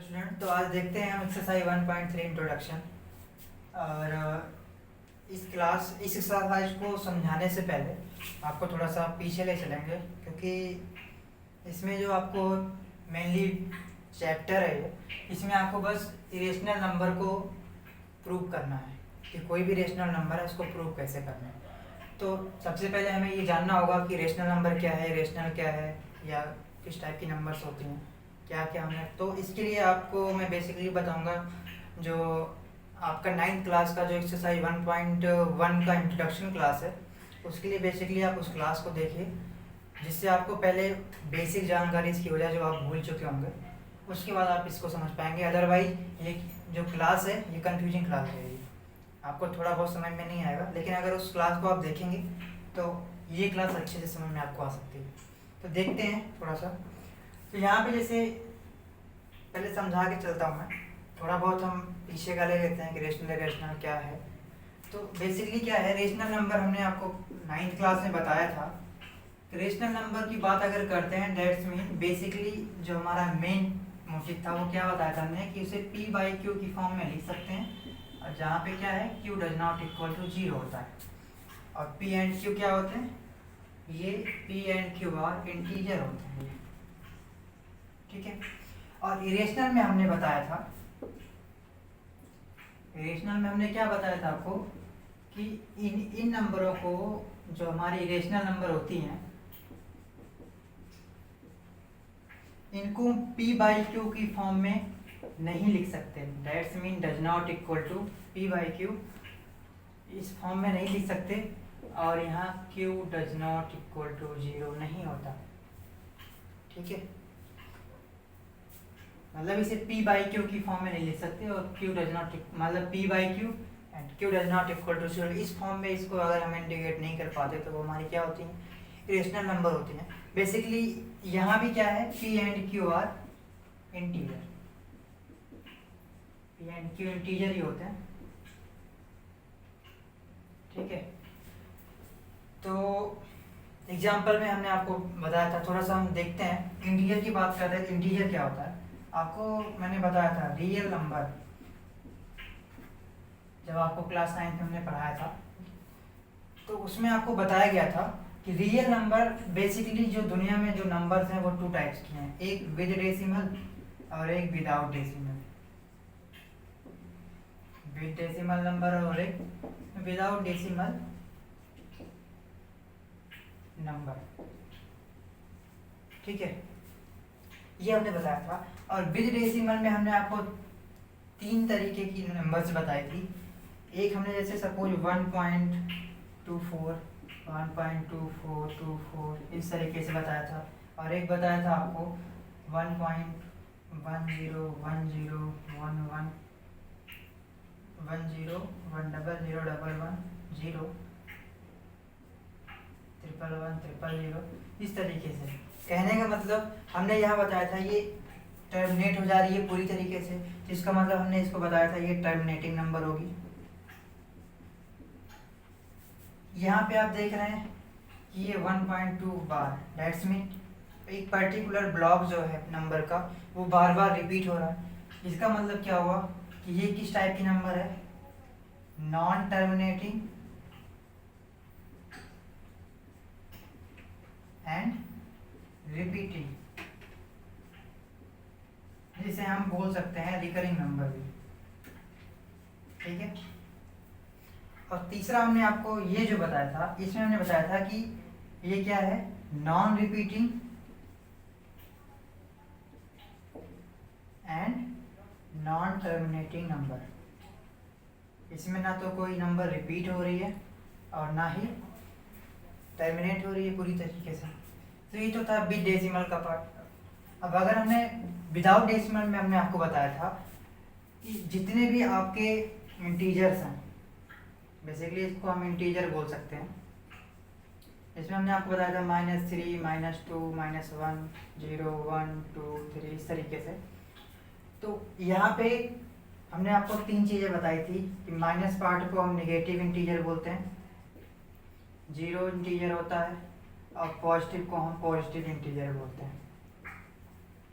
Student, तो आज देखते हैं हम एक्सरसाइज 1.3 इंट्रोडक्शन। और इस एक्सरसाइज को समझाने से पहले आपको थोड़ा सा पीछे ले चलेंगे, क्योंकि इसमें जो आपको मेनली चैप्टर है इसमें आपको बस इरेशनल नंबर को प्रूव करना है कि कोई भी रेशनल नंबर है उसको प्रूव कैसे करना है। तो सबसे पहले हमें ये जानना होगा कि रेशनल नंबर क्या है, इरेशनल क्या है, या किस टाइप की नंबर्स होती हैं, क्या क्या हमें। तो इसके लिए आपको मैं बेसिकली बताऊंगा जो आपका 9th क्लास का जो एक्सरसाइज 1.1 का इंट्रोडक्शन क्लास है, उसके लिए बेसिकली आप उस क्लास को देखिए, जिससे आपको पहले बेसिक जानकारी इसकी हो जाए जो आप भूल चुके होंगे। उसके बाद आप इसको समझ पाएंगे। अदरवाइज ये जो क्लास है ये कंफ्यूजिंग क्लास है, आपको थोड़ा बहुत समझ में नहीं आएगा। लेकिन अगर उस क्लास को आप देखेंगे तो ये क्लास अच्छे से समझ में आपको आ सकती है। तो देखते हैं थोड़ा सा। तो यहाँ पे जैसे पहले समझा के चलता हूँ मैं, थोड़ा बहुत हम पीछे का ले लेते हैं कि रेशनल क्या है। तो बेसिकली क्या है, रेशनल नंबर हमने आपको 9th क्लास में बताया था। रेशनल नंबर की बात अगर करते हैं, डेट्स मीन बेसिकली जो हमारा मेन मोटिव था वो क्या बताया था हमने कि उसे p बाई क्यू की फॉर्म में लिख सकते हैं, और जहाँ पे क्या है q does not equal to 0 होता है, और p एंड q क्या होते हैं, ये p and q are integer होते हैं। ठीक है। और इरेशनल में हमने बताया था, इरेशनल में हमने क्या बताया था आपको कि इन नंबरों को, जो हमारी इरेशनल नंबर होती हैं, इनको p बाई क्यू की फॉर्म में नहीं लिख सकते। That's mean does not equal to p by Q, इस फॉर्म में नहीं लिख सकते। और यहाँ q does not equal to 0 नहीं होता। ठीक है, मतलब इसे p बाई क्यू की फॉर्म में नहीं लिख सकते, और q डज नॉट मतलब p by Q and q does not equal to 0, इस फॉर्म में इसको अगर हम इंटीग्रेट नहीं कर पाते तो वो हमारी क्या होती हैं, इरेशनल नंबर होती हैं। बेसिकली यहाँ भी क्या है, p and q are integer, p and q integer ही होते हैं। ठीक है। तो एग्जाम्पल में हमने आपको बताया था, थोड़ा सा हम देखते हैं। इंटीजर की बात करते हैं, इंटीजर क्या होता है आपको मैंने बताया था। रियल नंबर जब आपको क्लास 9 में हमने पढ़ाया था, तो उसमें आपको बताया गया था कि रियल नंबर बेसिकली जो दुनिया में जो नंबर्स हैं वो 2 टाइप्स के हैं, एक विद डेसिमल और एक without decimal. With decimal number और एक विदाउट डेसिमल नंबर। ठीक है, ये हमने बताया था। और विद डेसिमल में हमने आपको 3 तरीके की नंबर्स बताई थी। एक हमने जैसे सपोज 1.24 1.2424 इस तरीके से बताया था, और एक बताया था आपको 1.10101110 1011110 इस तरीके से। कहने का मतलब हमने यहाँ बताया था ये टर्मिनेट हो जा रही है पूरी तरीके से, जिसका मतलब हमने इसको बताया था ये टर्मिनेटिंग नंबर होगी। यहाँ पे आप देख रहे हैं कि ये 1.2 बार, दैट्स मीन एक पर्टिकुलर ब्लॉक जो है नंबर का वो बार बार रिपीट हो रहा है। इसका मतलब क्या हुआ कि ये किस टाइप की नंबर है, नॉन टर्मिनेटिंग एंड रिपीटिंग, जिसे हम बोल सकते हैं रिकरिंग नंबर भी। ठीक है। और तीसरा हमने आपको ये जो बताया था, इसमें हमने बताया था कि ये क्या है, non repeating and non terminating number. इसमें ना तो कोई नंबर रिपीट हो रही है और ना ही टर्मिनेट हो रही है पूरी तरीके से। तो ये तो था विद डेसिमल का पार्ट। अब अगर हमने विदाउट डेसिमल में हमने आपको बताया था कि जितने भी आपके इंटीजर्स हैं, बेसिकली इसको हम इंटीजर बोल सकते हैं, इसमें हमने आपको बताया था -3 -2 -1 0 1 2 3 इस तरीके से। तो यहाँ पे हमने आपको 3 चीज़ें बताई थी कि माइनस पार्ट को हम नेगेटिव इंटीजर बोलते हैं, 0 इंटीजर होता है, और पॉजिटिव को हम पॉजिटिव इंटीजर बोलते हैं।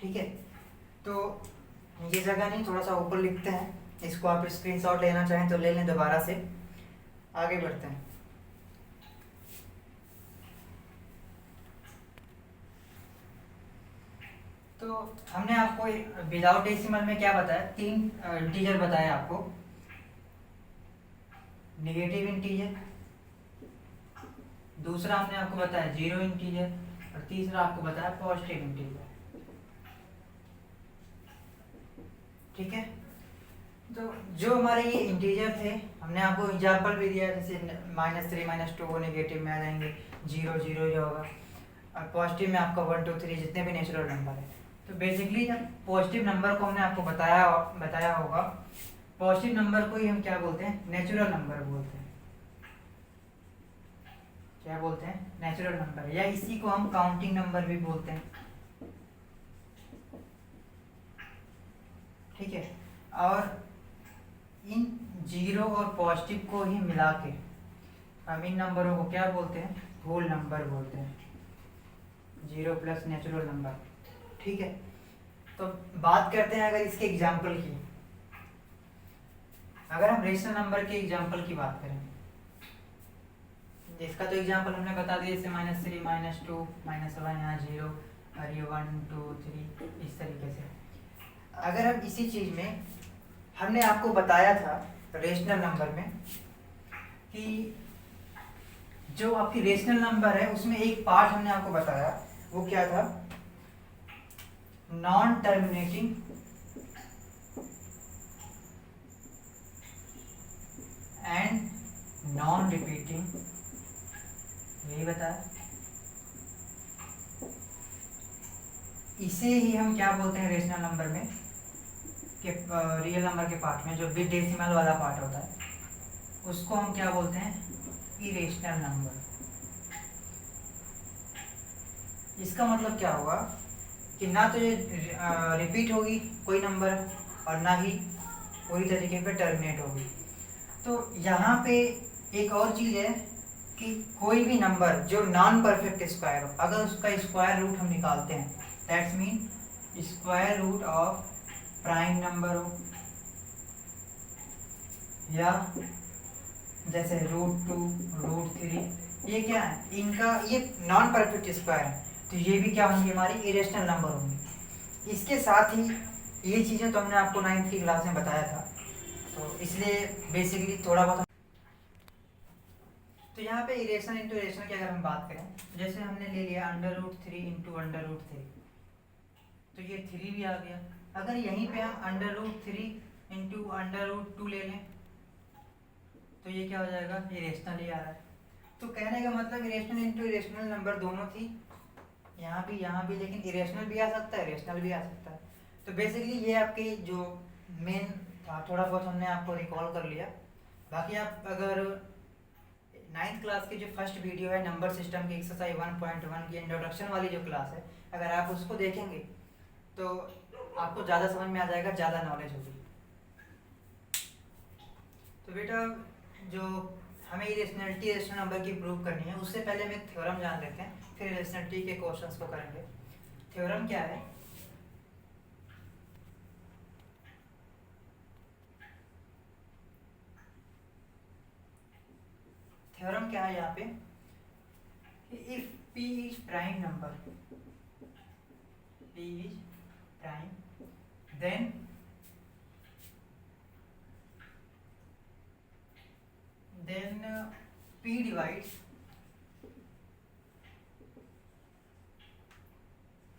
ठीक है। तो ये जगह नहीं, थोड़ा सा ऊपर लिखते हैं। इसको आप स्क्रीनशॉट लेना चाहें तो ले लें। दोबारा से आगे बढ़ते हैं। तो हमने आपको विदाउट डेसिमल में क्या बताया, 3 इंटीजर बताया आपको। नेगेटिव इंटीजर, दूसरा हमने आपको बताया 0 इंटीजर, और तीसरा आपको बताया पॉजिटिव इंटीजर। ठीक है, तो जो हमारे ये इंटीजर थे हमने आपको एग्जाम्पल भी दिया, जैसे -3 -2 वो नेगेटिव में आ जाएंगे, 0 0 जो होगा, और पॉजिटिव में आपका 1 2 3 जितने भी नेचुरल नंबर है। तो बेसिकली जब पॉजिटिव नंबर को हमने आपको बताया होगा, पॉजिटिव नंबर को ही हम क्या बोलते हैं, नेचुरल नंबर बोलते हैं। क्या बोलते हैं, नेचुरल नंबर, या इसी को हम काउंटिंग नंबर भी बोलते हैं। ठीक है, और इन 0 और पॉजिटिव को ही मिला के हम इन नंबरों को क्या बोलते हैं, होल नंबर बोलते हैं, 0 प्लस नेचुरल नंबर। ठीक है, तो बात करते हैं अगर इसके एग्जाम्पल की। अगर हम रेशनल नंबर के एग्जाम्पल की बात करें, इसका तो एग्जाम्पल हमने बता दिया, जैसे -3 -2 -1 यहाँ 0 और ये 1 2 3 इस तरीके से। अगर हम इसी चीज़ में हमने आपको बताया था रेशनल नंबर में कि जो आपकी रेशनल नंबर है उसमें एक पार्ट हमने आपको बताया, वो क्या था, non terminating and non repeating, यही बताया। इसे ही हम क्या बोलते हैं रेशनल नंबर में, कि रियल नंबर के पार्ट में जो बिग डेसिमल वाला पार्ट होता है उसको हम क्या बोलते हैं, इरेशनल नंबर। इसका मतलब क्या होगा कि ना तो ये रिपीट होगी कोई नंबर, और ना ही पूरी तरीके पे टर्मिनेट होगी। तो यहाँ पे एक और चीज़ है कि कोई भी नंबर जो नॉन परफेक्ट स्क्वायर हो, अगर उसका स्क्वायर रूट हम निकालते हैं, that's mean square root of prime number हो, या जैसे √2 √3, ये क्या है, इनका ये नॉन परफेक्ट स्क्वायर है, तो ये भी क्या होंगे, हमारी इरेशनल नंबर होंगे। इसके साथ ही ये चीज़ें तो हमने आपको 9th की क्लास में बताया था, तो इसलिए बेसिकली थोड़ा बहुत। तो यहाँ पे इरेशनल इंटू इरेशनल की अगर हम बात करें, जैसे हमने ले लिया √3 इंटू √3, तो ये 3 भी आ गया। अगर यहीं पे हम √3 इंटू √2 ले लें तो ये क्या हो जाएगा, इरेशनल ही आ रहा है। तो कहने का मतलब इरेशनल इंटू इरेशनल नंबर दोनों थी, यहाँ भी, लेकिन इरेशनल भी आ सकता है, रेशनल भी आ सकता है। तो बेसिकली ये आपके जो मेन था, थोड़ा बहुत हमने आपको रिकॉल कर लिया। बाकी आप अगर 9th क्लास की जो फर्स्ट वीडियो है नंबर सिस्टम की एक्सरसाइज 1.1 की इंट्रोडक्शन वाली जो क्लास है, अगर आप उसको देखेंगे तो आपको ज़्यादा समझ में आ जाएगा, ज़्यादा नॉलेज होगी। तो बेटा जो हमें इरेशनलिटी रेशनल नंबर की प्रूव करनी है, उससे पहले हम एक थ्योरम जान लेते हैं, फिर इरेशनलिटी के क्वेश्चंस को करेंगे। थ्योरम क्या है, थ्योरम क्या है यहाँ पे, if p is prime number, p is prime, then p divides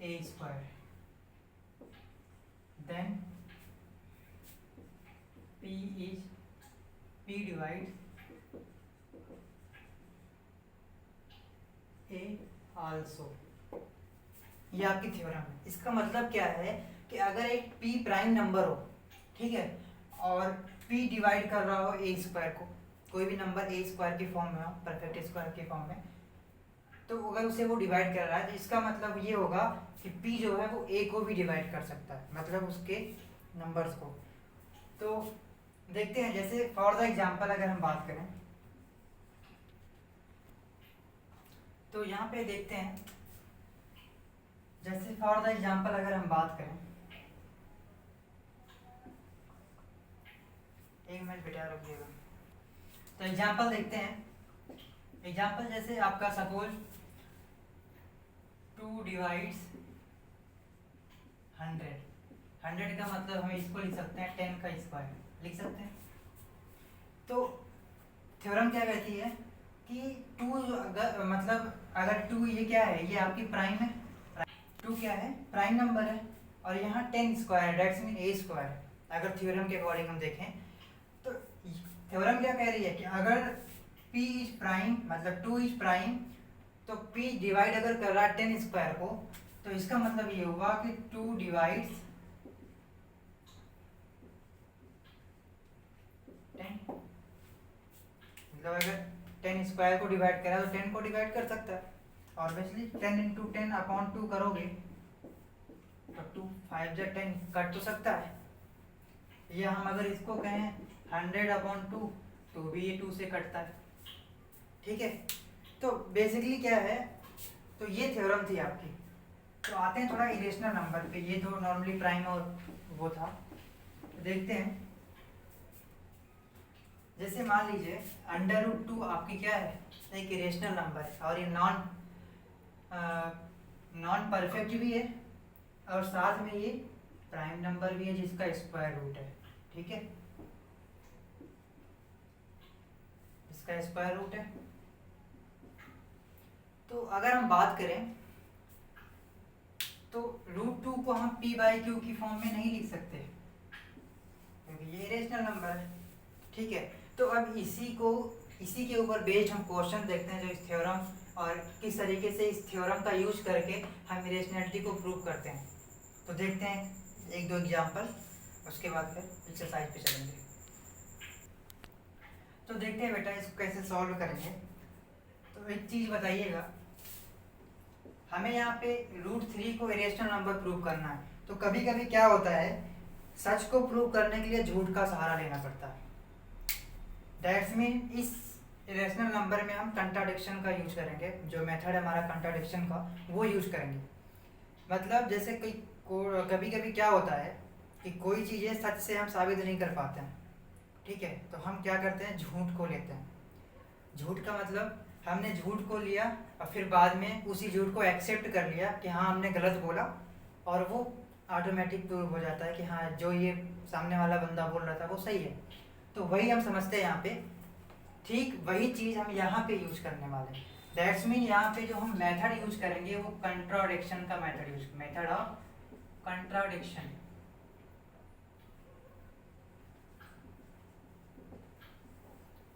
a square, then p divides a also। ये आपकी थ्योरम है। इसका मतलब क्या है कि अगर एक p प्राइम नंबर हो, ठीक है, और p डिवाइड कर रहा हो a स्क्वायर को, कोई भी नंबर a स्क्वायर की फॉर्म में हो, परफेक्ट स्क्वायर की फॉर्म में, तो अगर उसे वो डिवाइड कर रहा है तो इसका मतलब ये होगा कि p जो है वो a को भी डिवाइड कर सकता है, मतलब उसके नंबर्स को। तो देखते हैं, जैसे फॉर द एग्जांपल अगर हम बात करें तो यहाँ पे देखते हैं, जैसे फॉर द एग्जांपल अगर हम बात करें बेटा रखिएगा। तो एग्जाम्पल देखते हैं। एग्जाम्पल जैसे आपका सपोज 2 डिवाइड्स 100। 100 का मतलब हम इसको लिख सकते हैं 10 का स्क्वायर लिख सकते हैं। तो थ्योरम क्या कहती है कि 2 अगर मतलब अगर 2 ये क्या है, ये आपकी प्राइम है, 2 क्या है प्राइम नंबर है, और यहाँ 10 स्क्वायर डेट्स मीन ए स्क्वायर। अगर थ्योरम के अकॉर्डिंग हम देखें तो थ्योरम क्या कह रही है कि अगर p इज प्राइम मतलब 2 इज प्राइम, तो p डिवाइड अगर कर रहा है 10 स्क्वायर को, तो इसका मतलब ये हुआ कि 2 डिवाइड्स 10। मतलब अगर 10 स्क्वायर को डिवाइड करा तो 10 को डिवाइड कर सकता है ऑब्वियसली। 10 इंटू 10 अपॉन 2 करोगे तो 2 5 जा 10 कट तो सकता है। या हम अगर इसको कहें 100 अपॉन 2 तो भी ये 2 से कटता है। ठीक है, तो बेसिकली क्या है, तो ये थ्योरम थी आपकी। तो आते हैं थोड़ा इरेशनल नंबर पे। ये तो नॉर्मली प्राइम और वो था, तो देखते हैं। जैसे मान लीजिए √2 आपकी क्या है, एक इरेशनल नंबर है, और ये नॉन परफेक्ट भी है, और साथ में ये प्राइम नंबर भी है जिसका स्क्वायर रूट है। ठीक है, इसका स्क्वायर रूट है। तो अगर हम बात करें तो √2 को हम p/q की फॉर्म में नहीं लिख सकते क्योंकि ये इरेशनल नंबर है। ठीक है, तो अब इसी के ऊपर बेस्ड हम क्वेश्चन देखते हैं जो इस थ्योरम, और किस तरीके से इस थ्योरम का यूज करके हम इरेशनैलिटी को प्रूव करते हैं। तो देखते हैं एक दो एग्जांपल, उसके बाद फिर एक्सरसाइज पे चलेंगे। तो देखते हैं बेटा इसको कैसे सॉल्व करेंगे। तो एक चीज़ बताइएगा, हमें यहाँ पे √3 को इरेशनल नंबर प्रूव करना है। तो कभी कभी क्या होता है, सच को प्रूव करने के लिए झूठ का सहारा लेना पड़ता है। दैट्स मीन इस इरेशनल नंबर में हम कंट्राडिक्शन का यूज करेंगे, जो मेथड है हमारा कंट्राडिक्शन का वो यूज करेंगे। मतलब जैसे कभी कभी क्या होता है कि कोई चीज़ें सच से हम साबित नहीं कर पाते हैं। ठीक है, तो हम क्या करते हैं, झूठ को लेते हैं। झूठ का मतलब हमने झूठ को लिया और फिर बाद में उसी झूठ को एक्सेप्ट कर लिया कि हाँ हमने गलत बोला, और वो ऑटोमेटिक प्रूव हो जाता है कि हाँ जो ये सामने वाला बंदा बोल रहा था वो सही है। तो वही हम समझते हैं यहाँ पे, ठीक वही चीज़ हम यहाँ पे यूज करने वाले हैं। दैट्स मीन यहाँ पे जो हम मेथड यूज करेंगे वो कंट्राडिक्शन का मेथड ऑफ कंट्राडिक्शन।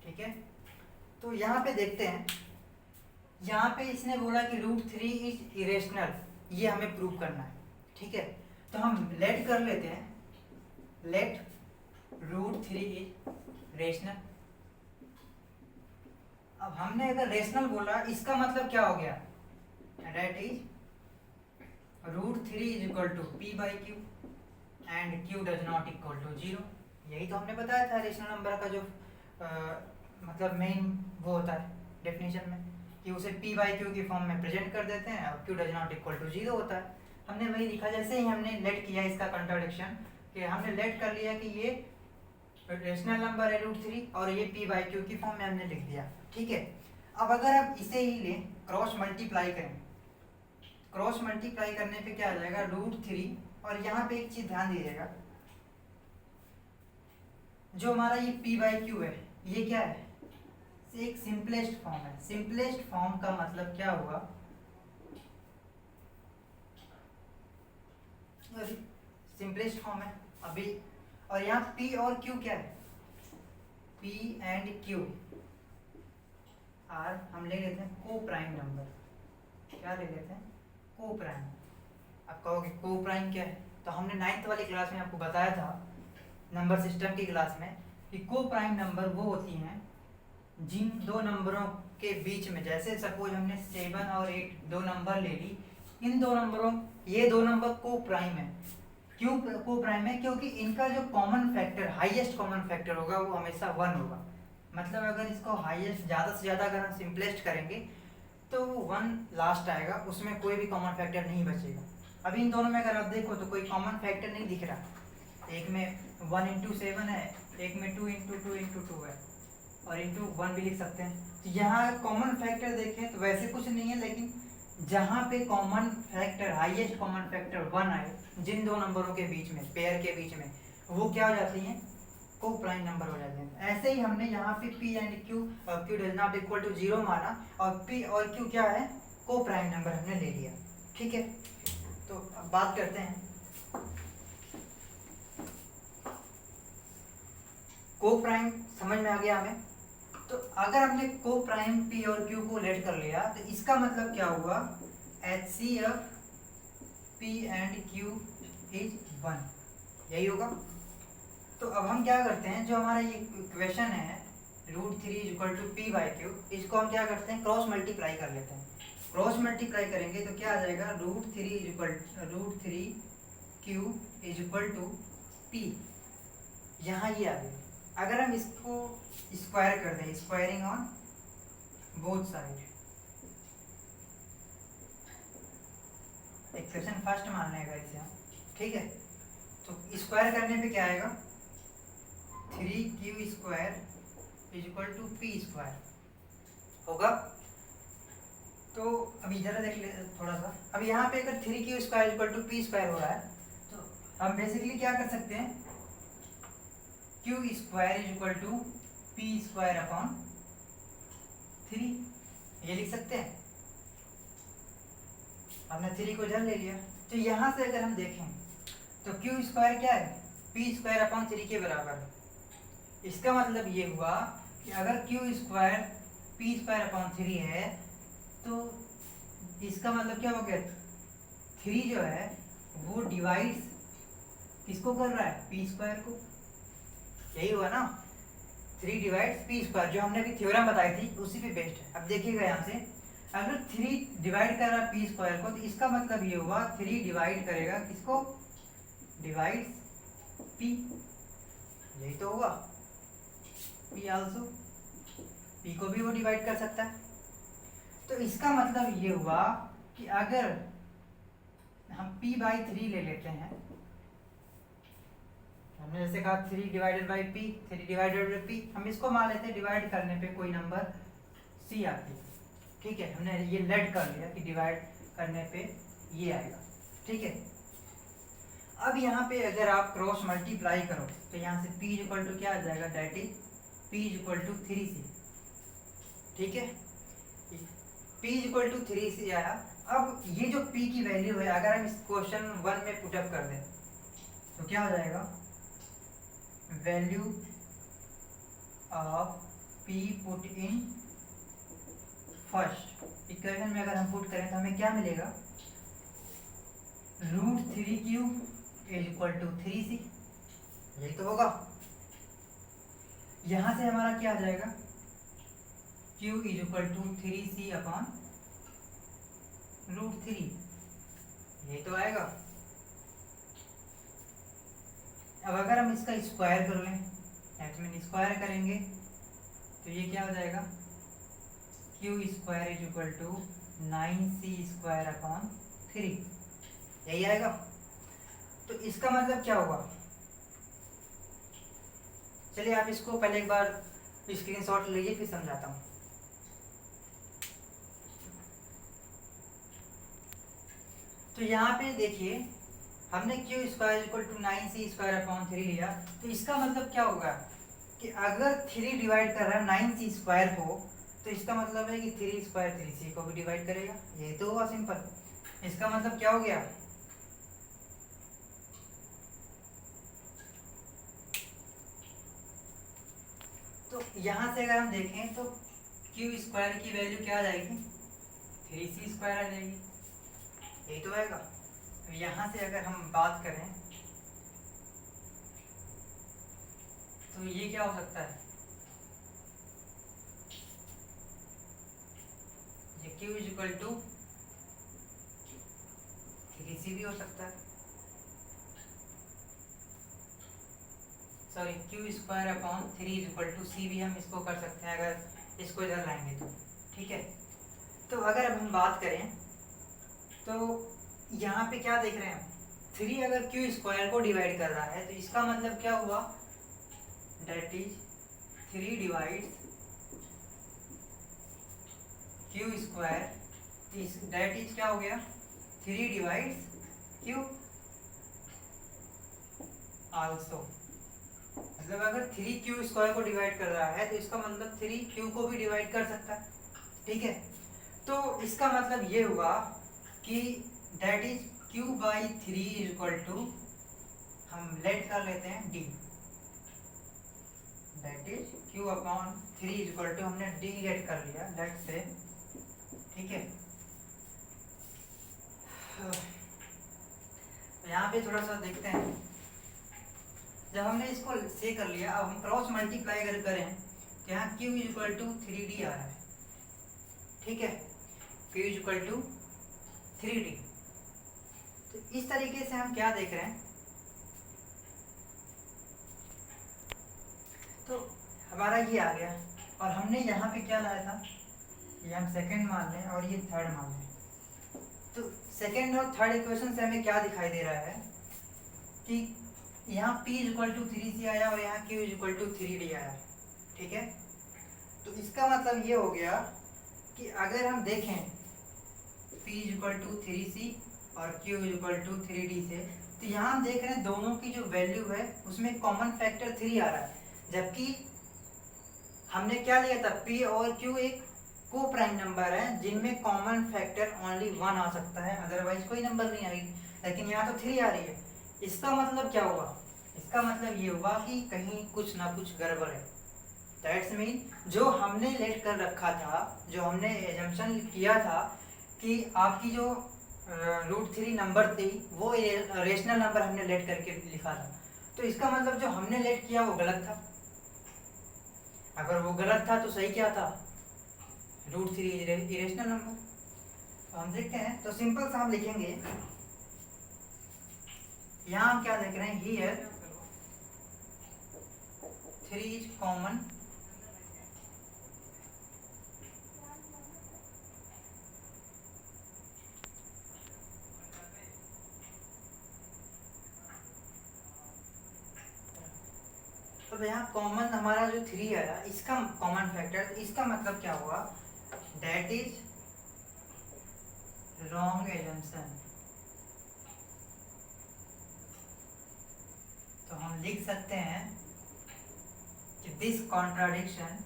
ठीक है, तो यहाँ पे देखते हैं, यहाँ पे इसने बोला कि √3 इज इरेशनल, ये हमें प्रूव करना है। ठीक है, तो हम लेट कर लेते हैं, लेट √3 इज रेशनल। अब हमने अगर रेशनल बोला इसका मतलब क्या हो गया, that is √3 is equal to p/q and q does not equal to 0। यही तो हमने बताया था रेशनल नंबर का जो मतलब मेन वो होता है डेफिनेशन में, कि उसे p/q की फॉर्म में प्रेजेंट कर देते हैं और q does not equal to 0 होता है। हमने वही लिखा, जैसे ही हमने लेट किया इसका कंट्राडिक्शन, कि हमने लेट कर लिया कि ये रेशनल नंबर है √3 और ये p/q की फॉर्म में हमने लिख दिया। ठीक है, अब अगर आप इसे ही लें, क्रॉस मल्टीप्लाई करें, क्रॉस मल्टीप्लाई करने पे क्या आ जाएगा, √3, और यहाँ पे एक चीज ध्यान दीजिएगा, जो हमारा ये p/q है ये क्या है, एक सिंपलेस्ट फॉर्म है। सिंपलेस्ट फॉर्म का मतलब क्या हुआ, सिंपलेस्ट फॉर्म है अभी, और यहाँ p और q क्या है, p एंड q आर हम ले लेते हैं को प्राइम नंबर। क्या ले लेते हैं, को प्राइम। आप कहोगे को प्राइम क्या है, तो हमने 9th वाली क्लास में आपको बताया था नंबर सिस्टम की क्लास में कि को प्राइम नंबर वो होती हैं जिन दो नंबरों के बीच में, जैसे सपोज हमने 7 और 8 दो नंबर ले ली, इन दो नंबरों, ये दो नंबर को प्राइम है। क्यों को प्राइम है, क्योंकि इनका जो common factor, highest common factor होगा वो हमेशा 1 होगा। मतलब अगर इसको हाईएस्ट, ज़्यादा से ज़्यादा अगर हम सिंपलेस्ट करेंगे तो 1 लास्ट आएगा, उसमें कोई भी कॉमन फैक्टर नहीं बचेगा। अभी इन दोनों में अगर आप देखो तो कोई कॉमन फैक्टर नहीं दिख रहा, एक में 1 × 7 है एक में 2 है और इंटू 1 भी लिख सकते हैं। तो यहाँ कॉमन फैक्टर देखें तो वैसे कुछ नहीं है, लेकिन जहाँ पे common factor highest common factor 1 आए जिन दो नंबरों के बीच में, पेयर के बीच में, वो क्या हो जाती हैं, को प्राइम नंबर हो जाते हैं। ऐसे ही हमने यहाँ पे P and Q does not equal to 0 माना और P और Q क्या है, को प्राइम नंबर हमने ले लिया। ठीक है, तो अब बात करते हैं को प्राइम। समझ में आ गया हमें? तो अगर हमने को प्राइम P और Q को लेट कर लिया तो इसका मतलब क्या हुआ, HCF P and Q is 1, यही होगा। तो अब हम क्या करते हैं, जो हमारा ये इक्वेशन है √3 equal to P by Q, इसको हम क्या करते हैं, क्रॉस मल्टीप्लाई कर लेते हैं। क्रॉस मल्टीप्लाई करेंगे तो क्या आ जाएगा, √3 Q is equal to P, यहाँ ये आ गया। अगर हम इसको स्क्वायर कर दें, squaring on both side, equation first मान लेगा इसे हम, ठीक है। तो स्क्वायर करने पे क्या आएगा, 3Q square is equal to P square होगा। तो अब इधर देख ले थोड़ा सा, अब यहाँ पे अगर 3Q square equal to P square हो रहा है तो हम बेसिकली क्या कर सकते हैं, Q square is equal to P square upon 3, ये लिख सकते हैं। हमने 3 को इधर ले लिया, तो यहाँ से अगर हम देखें तो Q स्क्वायर क्या है, P स्क्वायर अपॉन 3 के बराबर है। इसका मतलब ये हुआ कि अगर Q square P square upon 3 है तो इसका मतलब क्या हो गया, 3 जो है वो डिवाइड्स किसको कर रहा है, P स्क्वायर को, यही हुआ ना, 3 डिवाइड्स P स्क्वायर, जो हमने अभी थ्योरम बताई थी उसी पे बेस्ड है। अब देखिएगा यहाँ से, अगर 3 डिवाइड कर रहा है P स्क्वायर को, तो इसका मतलब ये हुआ 3 डिवाइड करेगा किसको, डिवाइड्स P, यही तो होगा। P आल्सो, P को भी वो डिवाइड कर सकता है। तो इसका मतलब ये हुआ कि अगर हम P बाई 3 ले लेते हैं, हमने जैसे कहा 3 divided by P, 3 divided by P, हम इसको मान लेते हैं डिवाइड करने पे कोई नंबर C आती है, ठीक है। हमने ये लेट कर लिया कि डिवाइड करने पे ये आएगा, ठीक है। अब यहाँ पे अगर आप क्रॉस मल्टीप्लाई करो तो यहाँ से P इक्वल टू क्या आ जाएगा, that is P equal to 3C, ठीक है। P इक्वल टू 3C आया। अब ये जो P की वैल्यू है, अगर हम इस क्वेश्चन 1 में पुटअप कर दें तो क्या हो जाएगा, value of P put in first equation में अगर हम पुट करें तो हमें क्या मिलेगा, √3Q is equal to 3C, यही तो होगा। यहां से हमारा क्या आ जाएगा, Q is equal to 3C upon √3, यही तो आएगा। अब अगर हम इसका स्क्वायर कर लें, एक्चुअली स्क्वायर करेंगे तो ये क्या हो जाएगा, Q square is equal to 9C square upon 3, यही आएगा। तो इसका मतलब क्या होगा, चलिए आप इसको पहले एक बार स्क्रीनशॉट लीजिए फिर समझाता हूँ। तो यहाँ पे देखिए हमने Q square equal to 9C square upon 3 लिया, तो इसका मतलब क्या होगा कि अगर 3 डिवाइड कर रहा है 9C स्क्वायर को, तो इसका मतलब है कि 3 स्क्वायर 3C को भी डिवाइड करेगा, यही तो हुआ सिंपल। इसका मतलब क्या हो गया, तो यहाँ से अगर हम देखें तो Q स्क्वायर की वैल्यू क्या आ जाएगी, 3C स्क्वायर आ जाएगी, यही तो आएगा। तो यहाँ से अगर हम बात करें तो ये क्या हो सकता है, ये Q is equal to 3C भी हो सकता है, sorry Q square upon 3 is equal to C भी हम इसको कर सकते हैं अगर इसको इधर लाएंगे तो, ठीक है। तो अगर अब हम बात करें तो यहाँ पे क्या देख रहे हैं, 3 अगर Q स्क्वायर को डिवाइड कर रहा है तो इसका मतलब क्या हुआ, that is 3 divides Q square, इस डेट इज क्या हो गया 3 डिवाइड्स क्यू आल्सो। मतलब अगर 3 क्यू स्क्वायर को डिवाइड कर रहा है तो इसका मतलब 3 क्यू को भी डिवाइड कर सकता है। ठीक है, तो इसका मतलब ये हुआ कि that is Q by 3 is equal to, हम लेट कर लेते हैं D, that is Q upon 3 is equal to, हमने डी लेट कर लिया लेट से। ठीक है, यहाँ पे थोड़ा सा देखते हैं, जब हमने इसको से कर लिया, अब हम क्रॉस मल्टीप्लाई अगर करें तो यहाँ Q is equal to 3d आ रहा है। ठीक है, Q is equal to 3d। तो इस तरीके से हम क्या देख रहे हैं, तो हमारा ये आ गया और हमने यहाँ पे क्या लाया था, ये हम सेकंड मान लें और ये थर्ड मान लें। तो सेकंड और थर्ड इक्वेशन से हमें क्या दिखाई दे रहा है कि यहाँ p इक्वल टू 3c आया और यहाँ q इक्वल टू 3d आया। ठीक है, तो इसका मतलब ये हो गया कि अगर हम देखें p इक्वल टू 3c और q इक्वल टू 3d से, तो यहाँ हम देख रहे हैं दोनों की जो वैल्यू है उसमें कॉमन फैक्टर 3 आ रहा है, जबकि हमने क्या लिया था, p और q एक को प्राइम नंबर है जिनमें कॉमन फैक्टर ओनली 1 आ सकता है, अदरवाइज कोई नंबर नहीं आएगी, लेकिन यहाँ तो 3 आ रही है। इसका मतलब क्या हुआ, इसका मतलब ये हुआ कि कहीं कुछ ना कुछ गड़बड़ है। दैट्स मीन जो हमने लेट कर रखा था, जो हमने एजम्पशन किया था कि आपकी जो √3 नंबर थी वो रेशनल नंबर हमने लेट करके लिखा था, तो इसका मतलब जो हमने लेट किया वो गलत था। अगर वो गलत था तो सही क्या था, √3 इरेशनल नंबर। तो हम देखते हैं, तो सिंपल सा हम लिखेंगे, यहाँ हम क्या देख रहे हैं, हियर 3 इज कॉमन तो यहाँ कॉमन हमारा जो 3 आया इसका कॉमन फैक्टर, इसका मतलब क्या हुआ, डेट इज रॉन्ग एजम्पशन। तो हम लिख सकते हैं कि दिस कॉन्ट्राडिक्शन,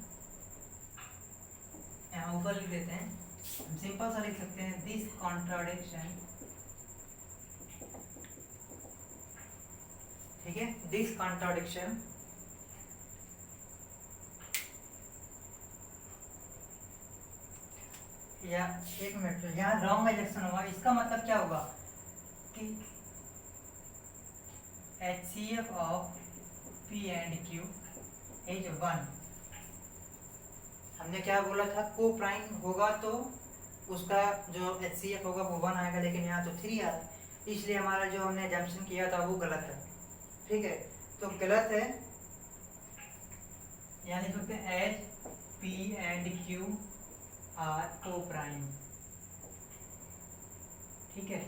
यहाँ ऊपर लिख देते हैं, हम सिंपल सा लिख सकते हैं, दिस कॉन्ट्राडिक्शन, ठीक है, दिस कॉन्ट्राडिक्शन या एक मिनट, यहाँ रॉन्ग एजम्पशन हुआ, इसका मतलब क्या होगा कि HCF of P and Q is 1। हमने क्या बोला था, को प्राइम होगा तो उसका जो HCF होगा वो 1 आएगा, लेकिन यहाँ तो 3 आ रहा है, इसलिए हमारा जो हमने एजम्पशन किया था वो गलत है। ठीक है, तो गलत है, यानी लिख सकते हैं H P and Q R को प्राइम। ठीक है,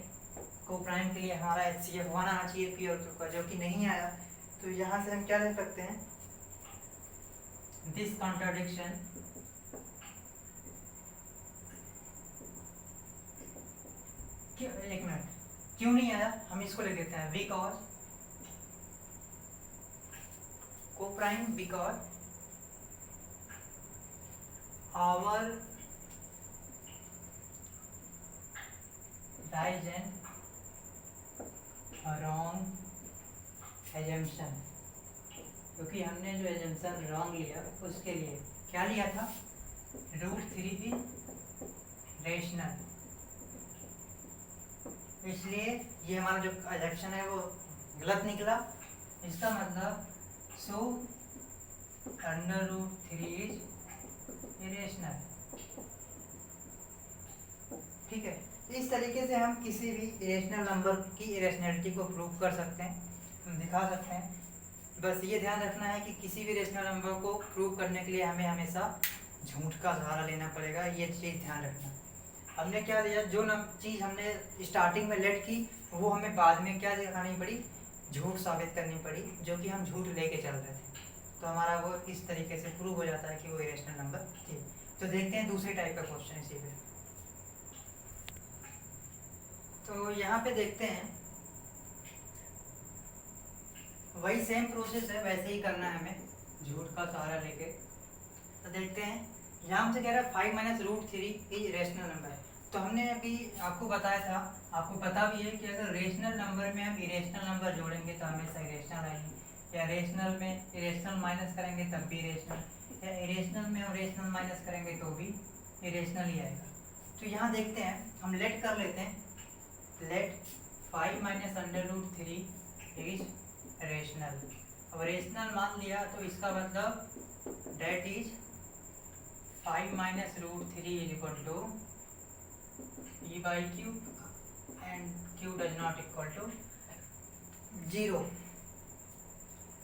को प्राइम के लिए हमारा HCF 1 आना चाहिए पी और क्यू का, जो कि नहीं आया। तो यहाँ से हम क्या लिख सकते हैं, दिस कॉन्ट्राडिक्शन एक मिनट, क्यों नहीं आया, हम इसको लिख देते हैं बिकॉज को prime, because our design wrong assumption, क्योंकि हमने जो एजम्पशन रॉन्ग लिया उसके लिए क्या लिया था, √3 की रेशनल, इसलिए ये हमारा जो एजम्पशन है वो गलत निकला। इसका मतलब सो √3 इज इरेशनल। ठीक है, इस तरीके से हम किसी भी इरेशनल नंबर की इरेशनलिटी को प्रूव कर सकते हैं, हम दिखा सकते हैं। बस ये ध्यान रखना है कि किसी भी रेशनल नंबर को प्रूव करने के लिए हमें हमेशा झूठ का सहारा लेना पड़ेगा, ये चीज़ ध्यान रखना। हमने क्या लिया, जो चीज़ हमने स्टार्टिंग में लेट की वो हमें बाद में क्या दिखानी पड़ी, झूठ साबित करनी पड़ी, जो कि हम झूठ लेके चल रहे थे। तो हमारा वो इस तरीके से प्रूव हो जाता है कि वो इरेशनल नंबर थी। तो देखते हैं दूसरे टाइप का क्वेश्चन इसी पे। तो यहाँ पे देखते हैं वही सेम प्रोसेस है, वैसे ही करना है हमें, झूठ का सहारा लेके। तो देखते हैं, यहाँ हमसे कह रहा है 5 minus root 3 is rational number है। तो हमने अभी आपको बताया था, आपको पता भी है कि अगर रेशनल नंबर में हम इरेशनल नंबर जोड़ेंगे तो हमेशा इरेशनल आएंगे, या रेशनल में इरेशनल माइनस करेंगे तब भी इरेशनल, या इरेशनल में हम रेशनल माइनस करेंगे तो भी इरेशनल ही आएगा। तो यहाँ देखते हैं, हम लेट कर लेते हैं, let 5 minus under root 3 is rational. अब रेशनल मान लिया तो इसका मतलब that is 5 minus root 3 is equal to e by q and q does not equal to 0।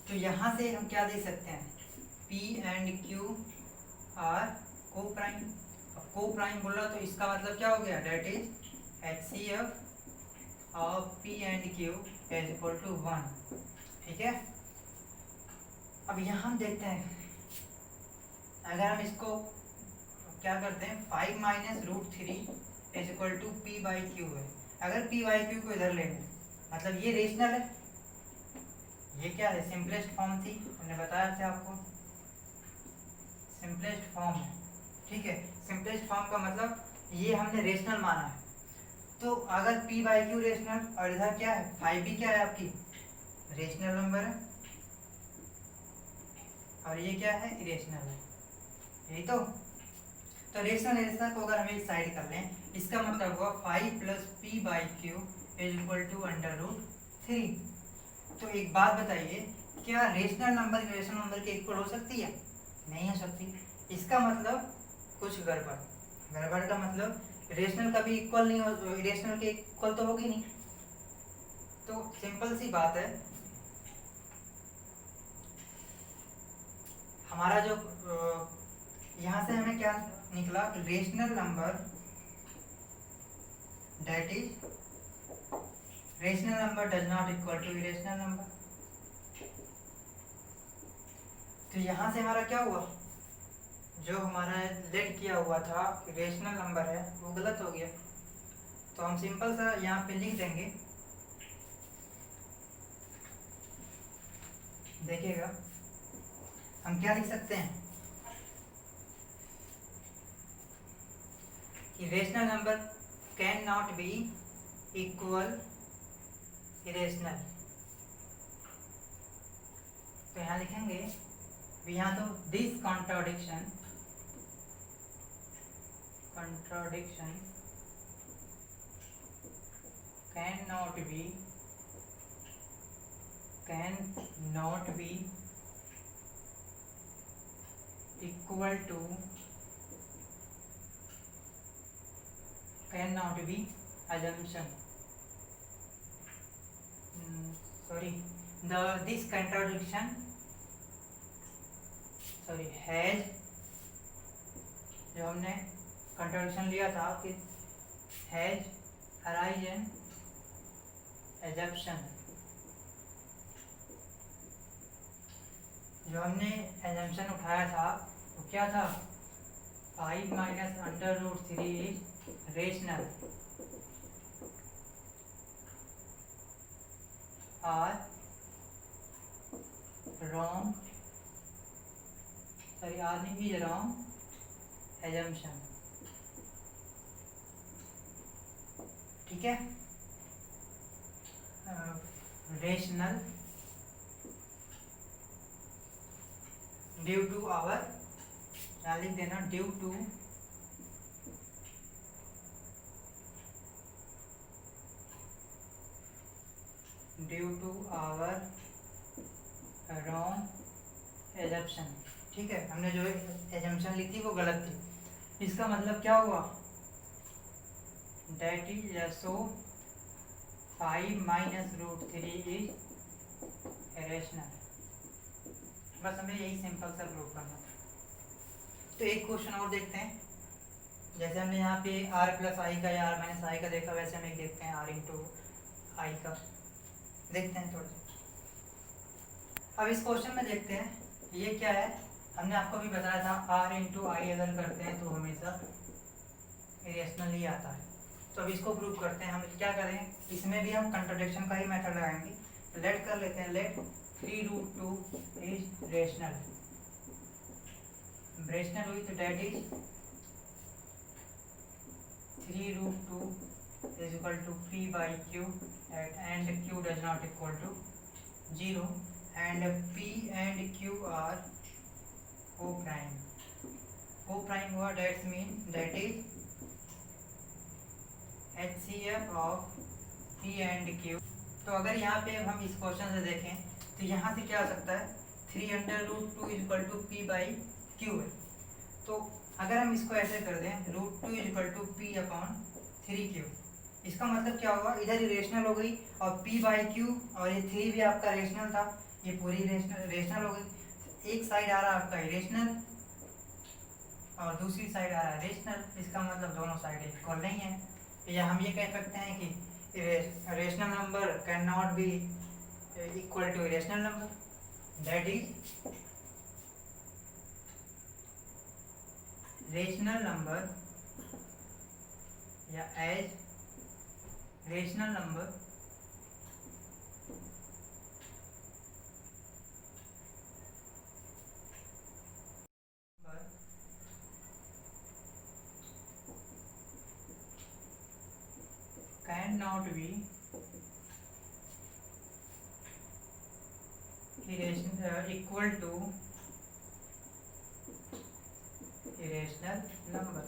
तो यहाँ से हम क्या दे सकते हैं, p and q आर को प्राइम। अब को प्राइम बोला तो इसका मतलब क्या हो गया, that is HCF of p and q is equal to 1। ठीक है, अब यहाँ हम देखते हैं, अगर हम इसको क्या करते हैं, 5 minus root 3 is equal to P by Q है। अगर पी बाई क्यू को इधर लेंगे मतलब ये रेशनल है, ये क्या है, सिंपलेस्ट फॉर्म थी, हमने बताया था आपको, सिंपलेस्ट फॉर्म है। ठीक है, सिंपलेस्ट फॉर्म का मतलब ये हमने रेशनल माना है। तो अगर पी बाई क्यू रेशनल और इधर क्या है, 5 भी क्या है आपकी रेशनल नंबर है, और ये क्या है, इरेशनल है, यही तो रेशनल इरेशनल को अगर हम एक साइड कर लें, इसका मतलब हुआ 5 plus P by Q is equal to under root 3। तो एक बात बताइए, क्या रेशनल नंबर इरेशनल नंबर के इक्वल हो सकती है, नहीं हो सकती। इसका मतलब कुछ गड़बड़, गड़बड़ का मतलब रेशनल कभी इक्वल नहीं हो, इरेशनल के इक्वल तो होगी नहीं। तो सिंपल सी बात है, हमारा जो यहाँ से हमें क्या निकला, rational number that is rational number does not equal to irrational number. तो यहाँ से हमारा क्या हुआ, जो हमारा लेट किया हुआ था रेशनल नंबर है वो गलत हो गया। तो हम सिंपल सा यहाँ पे लिख देंगे, देखिएगा हम क्या लिख सकते हैं कि rational number can not be equal irrational. तो यहाँ लिखेंगे, यहाँ तो this contradiction can not be equal to, can not be assumption, this contradiction has, जो हमने contradiction लिया था कि has arisen assumption, जो हमने assumption उठाया था वो क्या था, 5 minus under root 3 is rational or wrong, or नहीं इज रॉन्ग एजम्पशन। ठीक है, रेशनल ड्यू टू आवर, यहाँ लिख देना due to our wrong assumption. ठीक है, हमने जो एजम्पशन ली थी वो गलत थी। इसका मतलब क्या हुआ, that is so 5 minus root 3 is rational. बस हमें यही सिंपल सा प्रूव करना था। तो एक क्वेश्चन और देखते हैं, जैसे हमने यहाँ पे r प्लस आई का या r माइनस आई का देखा, वैसे हम एक देखते हैं r इंटू आई का, देखते हैं थोड़ा। अब इस क्वेश्चन में देखते हैं, ये क्या है, हमने आपको भी बताया था r इंटू आई अगर करते हैं तो हमेशा इरेशनल ही आता है। तो अब इसको प्रूव करते हैं। हम क्या करें, इसमें भी हम कंट्राडिक्शन का ही मेथड लगाएंगे। लेट कर लेते हैं, लेट 3√2 इज रेशनल। रेशनल हुई तो date is 3√2 is equal to p by q and q does not equal to 0 and p and q are co-prime। co-prime हुआ, that means that is HCF of p and q। तो अगर यहाँ पे हम इस question से देखें तो यहाँ से क्या आ सकता है, 3√2 is equal to p by q है। तो अगर हम इसको ऐसे कर दें, √2 is equal to p upon 3q, इसका मतलब क्या होगा, इधर ही रेशनल हो गई और p बाई क्यू और ये 3 भी आपका रेशनल था, ये पूरी रेशनल हो गई। एक साइड आ रहा है आपका इरेशनल और दूसरी साइड आ रहा है रेशनल, इसका मतलब दोनों साइड इक्वल नहीं है। या हम ये कह सकते हैं कि rational number can not be equal to irrational number, that is rational number या as rational number can not be equal to irrational number.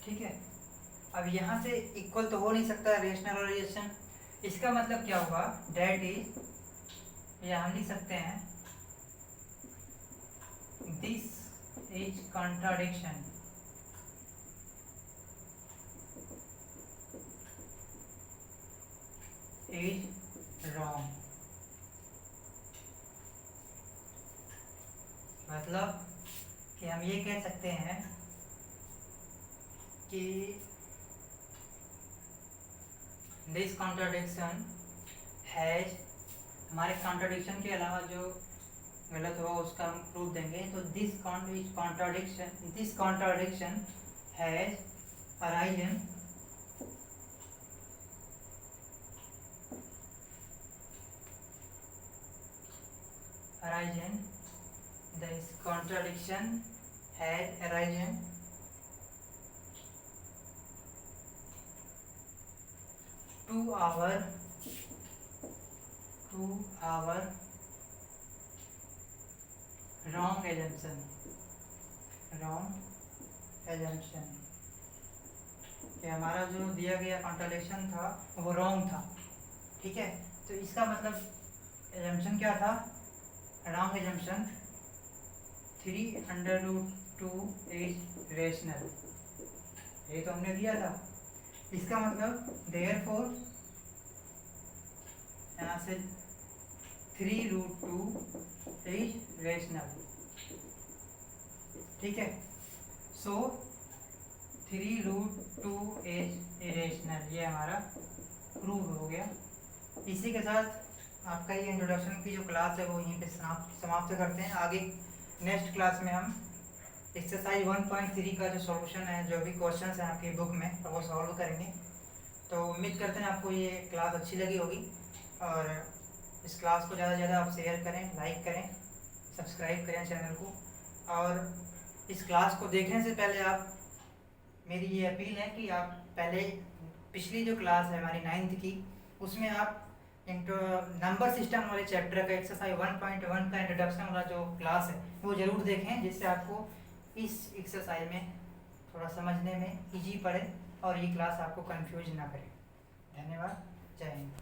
ठीक है, अब यहाँ से इक्वल तो हो नहीं सकता रेशनल और इरेशनल, इसका मतलब क्या होगा, डेट इज, या हम लिख सकते हैं this is contradiction is wrong. मतलब कि हम ये कह सकते हैं कि दिस कॉन्ट्राडिक्शन हैज, हमारे कॉन्ट्राडिक्शन के अलावा जो गलत होगा उसका हम प्रूफ देंगे। तो this contradiction has arisen this contradiction had arisen to our wrong assumption कि हमारा जो दिया गया कॉन्ट्राडिक्शन था वो रॉन्ग था। ठीक है, तो इसका मतलब एजम्पशन क्या था, रॉन्ग एजम्पशन 3√2 इज रेशनल, ये तो हमने दिया था। इसका मतलब देयरफॉर यहाँ से 3√2 इज रेशनल। ठीक है, सो 3√2 इज इरेशनल, ये हमारा प्रूव हो गया। इसी के साथ आपका ये इंट्रोडक्शन की जो क्लास है वो यहीं पे समाप्त करते हैं। आगे नेक्स्ट क्लास में हम एक्सरसाइज 1.3 का जो सॉल्यूशन है, जो भी क्वेश्चंस हैं आपकी बुक में, वो सॉल्व करेंगे। तो उम्मीद करते हैं आपको ये क्लास अच्छी लगी होगी और इस क्लास को ज़्यादा से ज़्यादा आप शेयर करें, लाइक करें, सब्सक्राइब करें चैनल को। और इस क्लास को देखने से पहले आप, मेरी ये अपील है कि आप पहले पिछली जो क्लास है हमारी 9th की, उसमें आप नंबर सिस्टम वाले चैप्टर का एक्सरसाइज 1.1 का इंट्रोडक्शन वाला जो क्लास है वो ज़रूर देखें, जिससे आपको इस एक्सरसाइज में थोड़ा समझने में इजी पड़े और ये क्लास आपको कंफ्यूज ना करे। धन्यवाद, जय हिंद।